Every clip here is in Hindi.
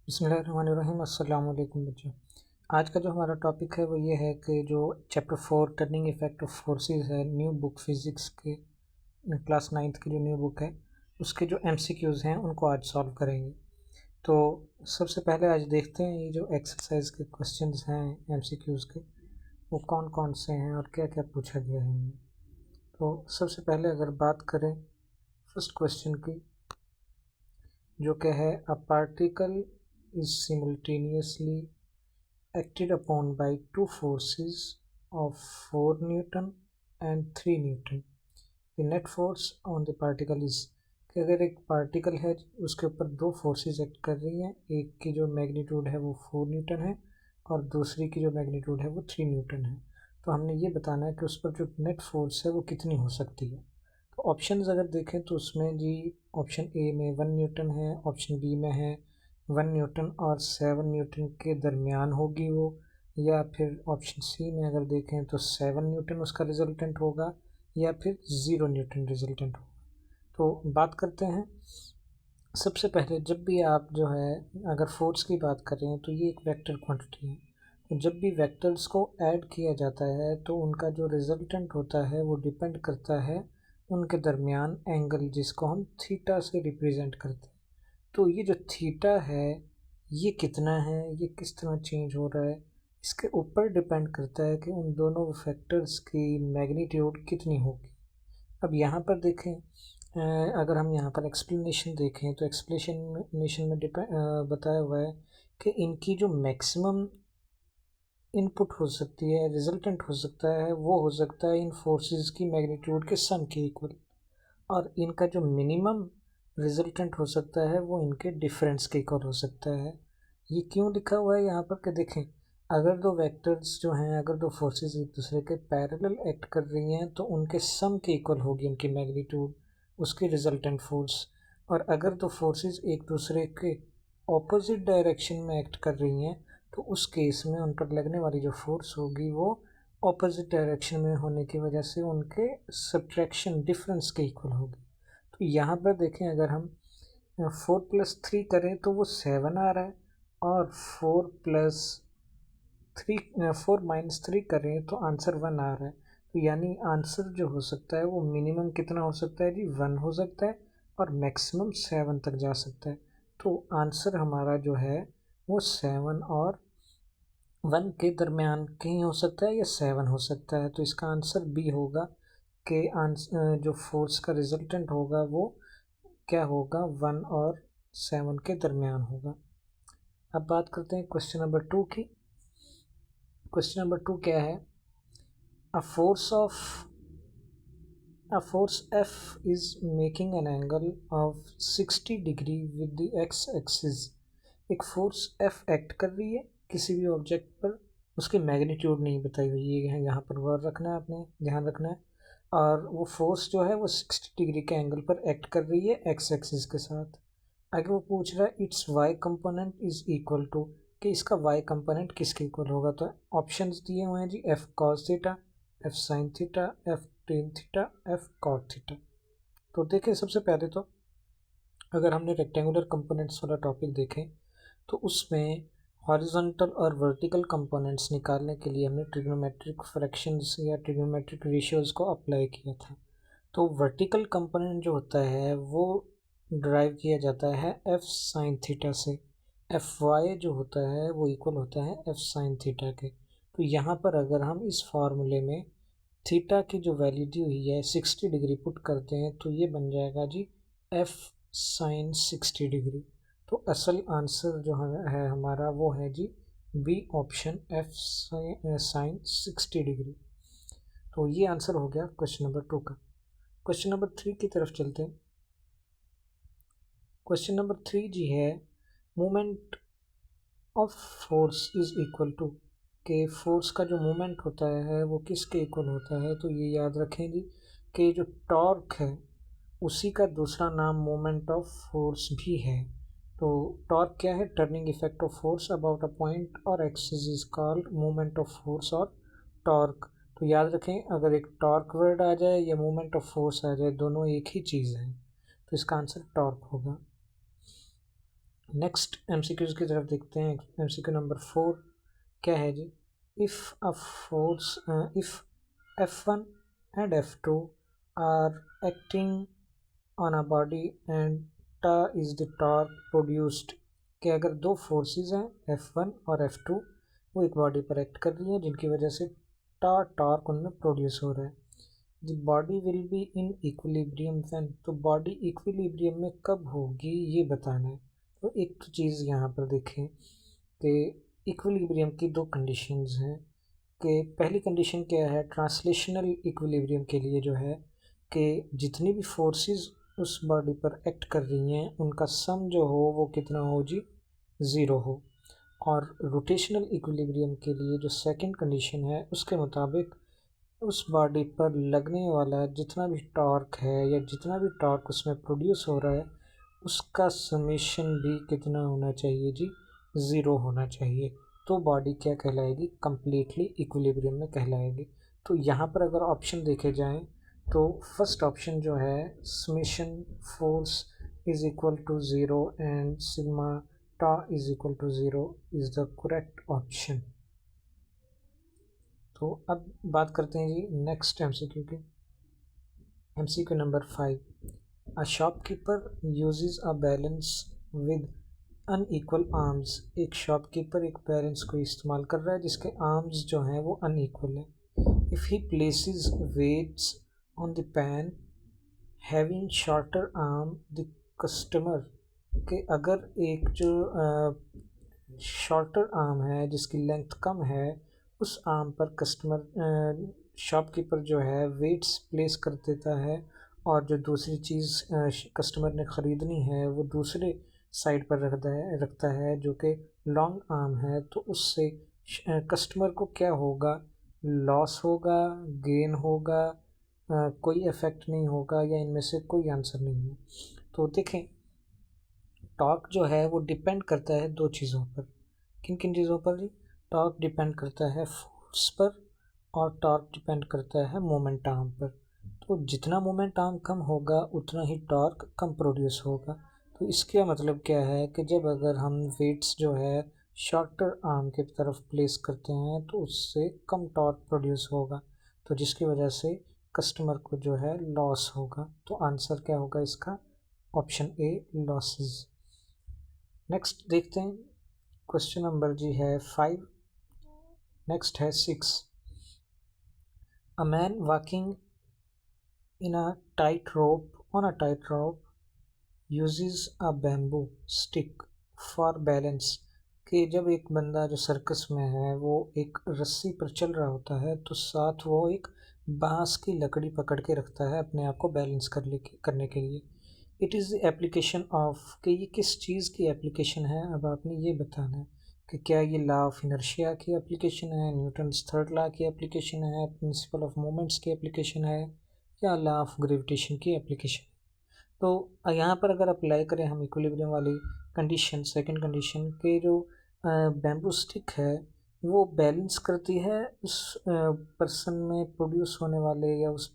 बिस्मिल्लाहिर्रहमानिर्रहीम। अस्सलाम वालेकुम बच्चों। आज का जो हमारा टॉपिक है वो ये है कि जो chapter 4 turning effect of forces है, न्यू बुक फिज़िक्स के क्लास 9th की जो न्यू बुक है उसके जो एमसीक्यूज़ हैं उनको आज सॉल्व करेंगे। तो सबसे पहले आज देखते हैं ये जो एक्सरसाइज के क्वेश्चंस हैं एमसीक्यूज़ के वो कौन कौन से हैं और क्या क्या पूछा गया है इनमें। तो सबसे पहले अगर बात करें फर्स्ट क्वेश्चन की, जो क्या है, a particle is simultaneously acted upon by two forces of 4 Newton and 3 Newton. The net force on the particle is, कि अगर एक पार्टिकल है उसके ऊपर दो फोर्सेस एक्ट कर रही हैं, एक की जो मैग्नीट्यूड है वो 4 न्यूटन है और दूसरी की जो मैग्नीट्यूड है वो 3 न्यूटन है, तो हमने ये बताना है कि उस पर जो नेट फोर्स है वो कितनी हो सकती है। तो ऑप्शंस अगर देखें तो उसमें जी ऑप्शन ए में 1 न्यूटन है, ऑप्शन बी में है 1 न्यूटन और 7 न्यूटन के दरमियान होगी वो, या फिर ऑप्शन सी में अगर देखें तो 7 न्यूटन उसका रिजल्टेंट होगा या फिर 0 न्यूटन रिजल्टेंट होगा। तो बात करते हैं सबसे पहले, जब भी आप जो है अगर फोर्स की बात कर रहे हैं तो ये एक वेक्टर क्वांटिटी है। तो जब भी वेक्टर्स को ऐड किया जाता है तो उनका जो रिजल्टेंट होता है वो डिपेंड करता है उनके दरमियान एंगल, जिसको हम थीटा से रिप्रेजेंट करते हैं। तो ये जो थीटा है ये कितना है, ये किस तरह चेंज हो रहा है, इसके ऊपर डिपेंड करता है कि उन दोनों फैक्टर्स की मैग्नीट्यूड कितनी होगी। अब यहाँ पर देखें, अगर हम यहाँ पर एक्सप्लेनेशन देखें तो एक्सप्लेनेशन में बताया हुआ है कि इनकी जो मैक्सिमम इनपुट हो सकती है, रिजल्टेंट हो सकता है, वो हो सकता है इन फोर्सेस की मैग्नीट्यूड के सम के इक्वल, और इनका जो मिनिमम रिजल्टेंट हो सकता है वो इनके डिफरेंस के इक्वल हो सकता है। ये क्यों लिखा हुआ है यहाँ पर कि देखें, अगर दो वेक्टर्स जो हैं, अगर दो फोर्सेस एक दूसरे के पैरेलल एक्ट कर रही हैं तो उनके सम के इक्वल होगी उनकी मैग्नीट्यूड, उसकी रिजल्टेंट फोर्स। और अगर दो फोर्सेस एक दूसरे के ऑपोजिट डायरेक्शन में एक्ट कर रही हैं तो उस केस में उन पर लगने वाली जो फोर्स होगी वो ऑपोजिट डायरेक्शन में होने की वजह से उनके सब्ट्रैक्शन डिफरेंस के इक्वल होगी। तो यहाँ पर देखें, अगर हम 4+3 करें तो वो 7 आ रहा है, और 4 - 3 करें तो आंसर 1 आ रहा है। तो यानी आंसर जो हो सकता है वो मिनिमम कितना हो सकता है जी, 1 हो सकता है, और मैक्सिमम 7 तक जा सकता है। तो आंसर हमारा जो है वो 7 और 1 के दरमियान कहीं हो सकता है या 7 हो सकता है। तो इसका आंसर बी होगा कि जो फोर्स का रिजल्टेंट होगा वो क्या होगा, 1 और 7 के दरमियान होगा। अब बात करते हैं क्वेश्चन नंबर 2 की। क्वेश्चन नंबर 2 क्या है, a force F is making an angle of 60 degree with the x axis। एक फोर्स F एक्ट कर रही है किसी भी ऑब्जेक्ट पर, उसकी मैग्नीट्यूड नहीं बताई हुई है, यहाँ पर वर्ड रखना है, आपने ध्यान रखना है। और वो फोर्स जो है वो 60 डिग्री के एंगल पर एक्ट कर रही है एक्स एक्सिस के साथ। आगे वो पूछ रहा है it's Y component is equal to, कि इसका वाई कंपोनेंट किसके इक्वल होगा। तो ऑप्शंस दिए हुए हैं जी, F cos theta, F sine theta, F tan theta, F cot theta. तो देखें सबसे पहले तो अगर हमने रेक्टेंगुलर कंपोनेंट्स वाला टॉपिक देखें तो उसमें हॉरिजॉन्टल और वर्टिकल कंपोनेंट्स निकालने के लिए हमने ट्रिग्नोमेट्रिक फ्रैक्शंस या ट्रिग्नोमेट्रिक रेशियोज़ को अप्लाई किया था। तो वर्टिकल कंपोनेंट जो होता है वो ड्राइव किया जाता है एफ साइन थीटा से, एफ वाई जो होता है वो इक्वल होता है एफ साइन थीटा के। तो यहाँ पर अगर हम इस फार्मूले में थीटा की जो वैल्यू दी हुई है 60 डिग्री पुट करते हैं तो ये बन जाएगा जी एफ साइन 60 डिग्री। तो असल आंसर जो है हमारा वो है जी B option, F sine 60 degree. तो ये आंसर हो गया क्वेश्चन नंबर 2 का। क्वेश्चन नंबर 3 की तरफ चलते हैं। क्वेश्चन नंबर 3 जी है, moment of force is equal to, के फोर्स का जो मोमेंट होता है वो किसके इक्वल होता है। तो ये याद रखें जी कि जो टॉर्क है उसी का दूसरा नाम मोमेंट ऑफ फोर्स भी है। तो टॉर्क क्या है, turning effect of force about a point और axis is called moment of force और टॉर्क। तो याद रखें, अगर एक टॉर्क वर्ड आ जाए या मोमेंट ऑफ फोर्स आ जाए, दोनों एक ही चीज़ है, तो इसका आंसर टॉर्क होगा। नेक्स्ट एमसीक्यूज की तरफ देखते हैं। एमसीक्यू नंबर 4 क्या है जी? If a force if F1 and F2 are acting on a body and ta is the torque produced, कि अगर दो फोर्सेस हैं F1 और F2 वो एक बॉडी पर एक्ट कर रही हैं जिनकी वजह से टॉर्क उनमें प्रोड्यूस हो रहा है। The body will be in equilibrium when, तो बॉडी इक्विलिब्रियम में कब होगी ये बताना है। तो एक तो चीज़ यहाँ पर देखें कि इक्विलिब्रियम की दो कंडीशंस हैं। कि पहली कंडीशन क्या है ट्रांसलेशनल इक्विलिब्रियम के लिए, जो है कि जितनी भी फोर्सेस उस बॉडी पर एक्ट कर रही हैं उनका सम जो हो वो कितना हो जी? ज़ीरो हो। और रोटेशनल इक्विलिब्रियम के लिए जो सेकंड कंडीशन है उसके मुताबिक उस बॉडी पर लगने वाला जितना भी टॉर्क है या जितना भी टॉर्क उसमें प्रोड्यूस हो रहा है उसका समेशन भी कितना होना चाहिए जी? ज़ीरो होना चाहिए। तो बॉडी क्या कहलाएगी? कंप्लीटली इक्विलिब्रियम में कहलाएगी। तो यहाँ पर अगर ऑप्शन देखे जाएं तो फर्स्ट ऑप्शन जो है summation force is equal to zero and sigma tau is equal to zero is the correct option. तो अब बात करते हैं जी नेक्स्ट एमसीक्यू की। MCQ number 5, a shopkeeper uses a balance with unequal arms, एक शॉपकीपर एक बैलेंस को इस्तेमाल कर रहा है जिसके आर्म्स जो हैं वो अनइक्वल है। If he places weights on the pan having shorter arm the customer, के अगर एक जो शॉर्टर आर्म है जिसकी लेंथ कम है उस आर्म पर कस्टमर शॉपकीपर जो है वेट्स प्लेस कर देता है और जो दूसरी चीज़ कस्टमर ने ख़रीदनी है वो दूसरे साइड पर रखता है जो कि लॉन्ग आर्म है, तो उससे कस्टमर को क्या होगा? लॉस होगा, गेन होगा, कोई इफ़ेक्ट नहीं होगा या इनमें से कोई आंसर नहीं है। तो देखें टॉर्क जो है वो डिपेंड करता है दो चीज़ों पर। किन किन चीज़ों पर जी? टॉर्क डिपेंड करता है फोर्स पर और टॉर्क डिपेंड करता है मोमेंट आर्म पर। तो जितना मोमेंट आर्म कम होगा उतना ही टॉर्क कम प्रोड्यूस होगा। तो इसका मतलब क्या है कि जब अगर हम वेट्स जो है शॉर्टर आर्म की तरफ प्लेस करते हैं तो उससे कम टॉर्क प्रोड्यूस होगा, तो जिसकी वजह से कस्टमर को जो है लॉस होगा। तो आंसर क्या होगा इसका? Option A, losses. नेक्स्ट देखते हैं क्वेश्चन नंबर जी है 5। नेक्स्ट है 6, a man walking in a tight rope on a tight rope uses a bamboo stick for balance, कि जब एक बंदा जो सर्कस में है वो एक रस्सी पर चल रहा होता है तो साथ वो एक बांस की लकड़ी पकड़ के रखता है अपने आप को बैलेंस करने के लिए। It is the application of, कि ये किस चीज़ की एप्लीकेशन है? अब आपने ये बताना है कि क्या ये लॉ ऑफ इनर्शिया की एप्लीकेशन है, न्यूटन्स थर्ड लॉ की एप्लीकेशन है, प्रिंसिपल ऑफ मोमेंट्स की एप्लीकेशन है, या लॉ ऑफ ग्रेविटेशन की एप्लीकेशन। तो यहाँ पर अगर अप्लाई करें हम इक्विलिब्रियम वाली कंडीशन, सेकंड कंडीशन के जो बैम्बू स्टिक है वो बैलेंस करती है उस पर्सन में प्रोड्यूस होने वाले या उस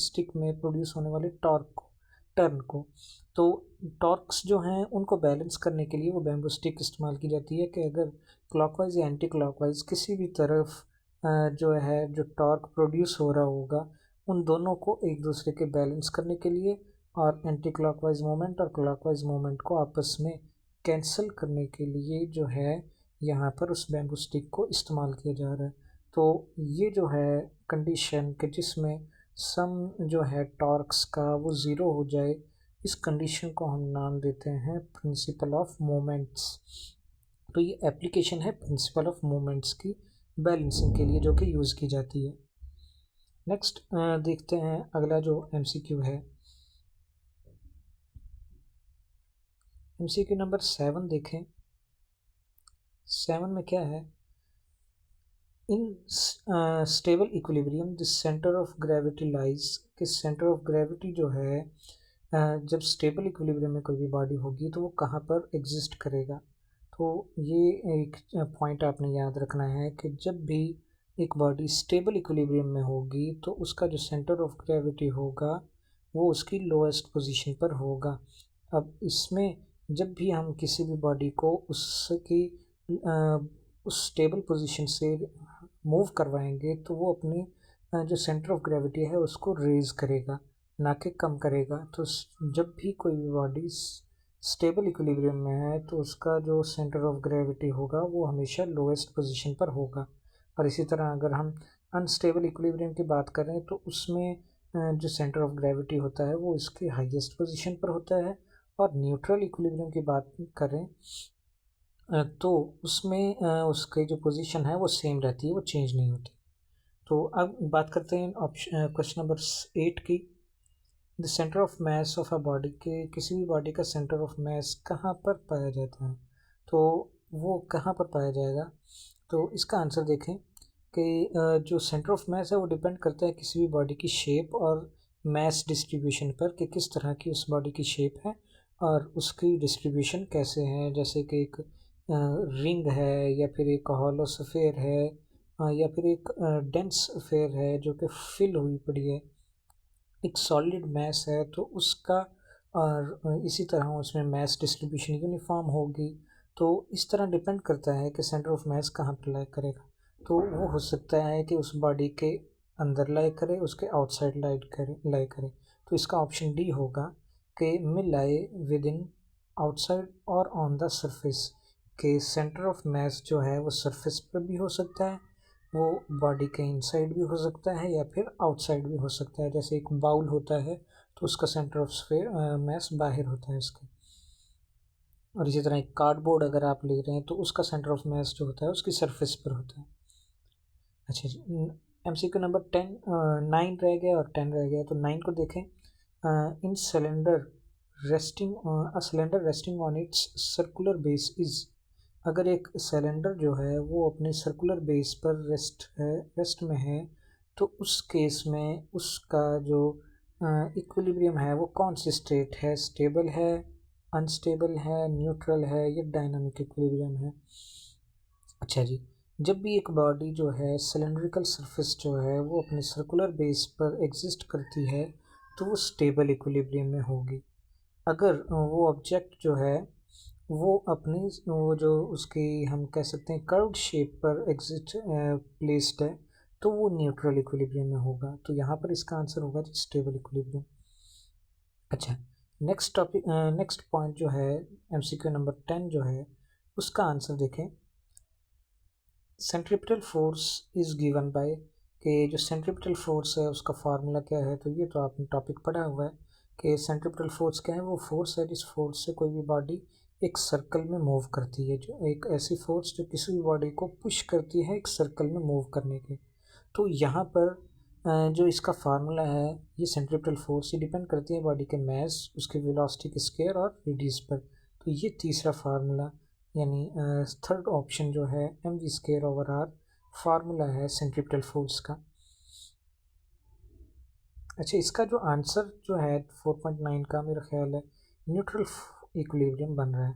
स्टिक में प्रोड्यूस होने वाले टॉर्क को, टर्न को। तो टॉर्क्स जो हैं उनको बैलेंस करने के लिए वो बैम्बू स्टिक इस्तेमाल की जाती है कि अगर क्लॉकवाइज या एंटी क्लॉकवाइज किसी भी तरफ जो है जो टॉर्क प्रोड्यूस हो रहा होगा उन दोनों को एक दूसरे के बैलेंस करने के लिए और एंटी क्लॉकवाइज मोमेंट और क्लॉकवाइज मोमेंट को आपस में कैंसिल करने के लिए जो है यहाँ पर उस बैम्बू स्टिक को इस्तेमाल किया जा रहा है। तो ये जो है कंडीशन कि जिसमें सम जो है टॉर्क्स का वो ज़ीरो हो जाए, इस कंडीशन को हम नाम देते हैं प्रिंसिपल ऑफ मोमेंट्स। तो ये एप्लीकेशन है प्रिंसिपल ऑफ मोमेंट्स की बैलेंसिंग के लिए जो कि यूज़ की जाती है। नेक्स्ट देखते हैं अगला जो एमसीक्यू है। एमसीक्यू नंबर 7 देखें। 7 में क्या है? In stable equilibrium the centre of gravity lies, कि सेंटर ऑफ ग्रेविटी जो है जब स्टेबल इक्विलिब्रियम में कोई भी बॉडी होगी तो वो कहाँ पर एग्जिस्ट करेगा। तो ये एक पॉइंट आपने याद रखना है कि जब भी एक बॉडी स्टेबल इक्विलिब्रियम में होगी तो उसका जो सेंटर ऑफ ग्रेविटी होगा वो उसकी लोएस्ट पोजीशन पर होगा। अब इसमें जब भी हम किसी भी बॉडी को उसकी उस स्टेबल पोजीशन से मूव करवाएंगे तो वो अपनी जो सेंटर ऑफ ग्रेविटी है उसको रेज करेगा, ना कि कम करेगा। तो जब भी कोई भी बॉडी स्टेबल इक्विलिब्रियम में है तो उसका जो सेंटर ऑफ ग्रेविटी होगा वो हमेशा लोएस्ट पोजीशन पर होगा। और इसी तरह अगर हम अनस्टेबल इक्विलिब्रियम की बात करें तो उसमें जो सेंटर ऑफ ग्रेविटी होता है वो इसके हाईएस्ट पोजीशन पर होता है। और न्यूट्रल इक्विलिब्रियम की बात करें तो उसमें उसकी जो पोजीशन है वो सेम रहती है, वो चेंज नहीं होती। तो अब बात करते हैं ऑप्शन क्वेश्चन नंबर 8 की। The centre of mass of a body के किसी भी बॉडी का सेंटर ऑफ मास कहाँ पर पाया जाता है, तो वो कहाँ पर पाया जाएगा। तो इसका आंसर देखें कि जो सेंटर ऑफ मास है वो डिपेंड करता है किसी भी बॉडी की शेप और मास डिस्ट्रीब्यूशन पर, कि किस तरह की उस बॉडी की शेप है और उसकी डिस्ट्रीब्यूशन कैसे है। जैसे कि एक रिंग है, या फिर एक हॉलो स्फीयर है, या फिर एक डेंस स्फीयर है जो कि फिल हुई पड़ी है। एक सॉलिड मैस है तो उसका और इसी तरह उसमें मैस डिस्ट्रीब्यूशन यूनिफॉर्म होगी। तो इस तरह डिपेंड करता है कि सेंटर ऑफ मैस कहाँ पर लाई करेगा। तो वो हो सकता है कि उस बॉडी के अंदर लाई करे, उसके आउटसाइड लाई करे। तो इसका ऑप्शन डी होगा कि मे लाई विद इन, आउटसाइड और ऑन द सरफेस। के सेंटर ऑफ मैस जो है वो सरफेस पर भी हो सकता है, वो बॉडी के इनसाइड भी हो सकता है, या फिर आउटसाइड भी हो सकता है। जैसे एक बाउल होता है तो उसका सेंटर ऑफ मैस बाहर होता है इसके। और इसी तरह एक कार्डबोर्ड अगर आप ले रहे हैं तो उसका सेंटर ऑफ मैस जो होता है उसकी सरफेस पर होता है। अच्छा जी, MCQ नंबर 9 रह गया और 10 रह गया। तो 9 को देखें। इन cylinder resting on it's circular base is. अगर एक सिलेंडर जो है वो अपने सर्कुलर बेस पर रेस्ट में है तो उस केस में उसका जो इक्विलिब्रियम है वो कौन सी स्टेट है, स्टेबल है, अनस्टेबल है, न्यूट्रल है, या डायनामिक इक्विलिब्रियम है। अच्छा जी, जब भी एक बॉडी जो है सिलेंड्रिकल सरफेस जो है वो अपने सर्कुलर बेस पर एग्जिस्ट करती है तो वो स्टेबल इक्विलिब्रियम में होगी। अगर वो ऑब्जेक्ट जो है वो अपनी वो जो उसकी हम कह सकते हैं कर्व्ड शेप पर एग्जिस्ट प्लेस्ड है तो वो न्यूट्रल इक्विलिब्रियम में होगा। तो यहाँ पर इसका आंसर होगा जी स्टेबल इक्विलिब्रियम। अच्छा, नेक्स्ट पॉइंट जो है MCQ नंबर 10 जो है उसका आंसर देखें। Centripetal force is given by, कि जो सेंट्रीपिटल फोर्स है उसका फार्मूला क्या है। तो ये तो आपने टॉपिक पढ़ा हुआ है कि सेंट्रीपिटल फोर्स क्या है। वो फोर्स है जिस फोर्स से कोई भी बॉडी एक सर्कल में मूव करती है, जो एक ऐसी फोर्स जो किसी भी बॉडी को पुश करती है एक सर्कल में मूव करने के। तो यहाँ पर जो इसका फार्मूला है, ये सेंट्रीपिटल फोर्स ही डिपेंड करती है बॉडी के मास, उसके वेलोसिटी के स्क्वायर और रेडियस पर। तो ये तीसरा फार्मूला यानी थर्ड ऑप्शन जो है mv²/r फार्मूला है सेंट्रीपिटल फोर्स का। अच्छा, इसका जो आंसर जो है 4.9 का मेरा ख्याल है न्यूट्रल इक्विलिब्रियम बन रहा है।